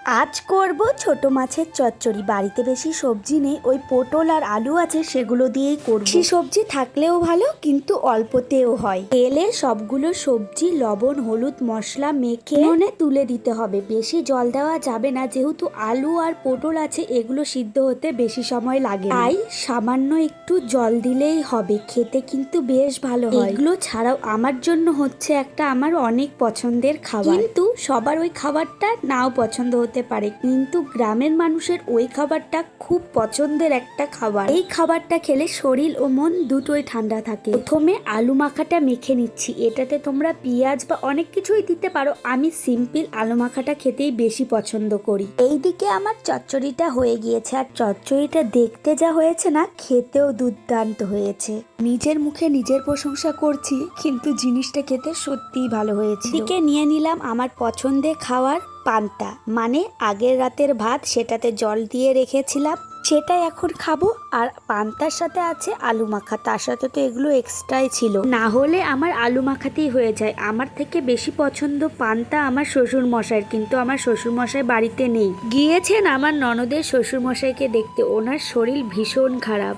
আজ করব ছোট মাছের চচ্চড়ি। বাড়িতে বেশি সবজি নেই, ওই পটল আর আলু আছে সেগুলো দিয়েই করব। বেশি সবজি থাকলেও ভালো, কিন্তু অল্পতেও হয়। তেলে সবগুলো সবজি লবণ হলুদ মশলা মেখে নুনে তুলে দিতে হবে। বেশি জল দেওয়া যাবে না, যেহেতু আলু আর পটল আছে এগুলো সিদ্ধ হতে বেশি সময় লাগে না। তাই সামান্য একটু জল দিলেই হবে। খেতে কিন্তু বেশ ভালো হয়। এগুলো ছাড়াও আমার জন্য হচ্ছে একটা আমার অনেক পছন্দের খাবার, কিন্তু সবার ওই খাবারটা নাও পছন্দ হতে পারে, কিন্তু গ্রামের মানুষের ওই খাবারটা খুব পছন্দের একটা খাবার। এই খাবারটা খেলে শরীর ও মন দুটোই ঠান্ডা থাকে। প্রথমে আলু মাখাটা মেখে নিচ্ছি। এটাতে তোমরা পেঁয়াজ বা অনেক কিছুই দিতে পারো, আমি সিম্পল আলু মাখাটা খেতেই বেশি পছন্দ করি। এইদিকে আমার চচ্চড়িটা হয়ে গিয়েছে, আর চচ্চড়িটা দেখতে যা হয়েছে না, খেতেও দুর্দান্ত হয়েছে। নিজের মুখে নিজের প্রশংসা করছি, কিন্তু জিনিসটা খেতে সত্যিই ভালো হয়েছে। এদিকে নিয়ে নিলাম আমার পছন্দের খাবার পান্তা, মানে আগের রাতের ভাত, সেটাতে জল দিয়ে রেখেছিলাম, সেটা এখন খাবো। আর পান্তার সাথে আছে আলু মাখা, তার সাথে তো এগুলো এক্সট্রাই ছিল, না হলে আমার আলু মাখাতেই হয়ে যায়। আমার থেকে বেশি পছন্দ পান্তা আমার শ্বশুর মশাইয়ের, কিন্তু আমার শ্বশুর মশাই বাড়িতে নেই, গিয়েছেন আমার ননদের শ্বশুর মশাইকে দেখতে। ওনার শরীর ভীষণ খারাপ,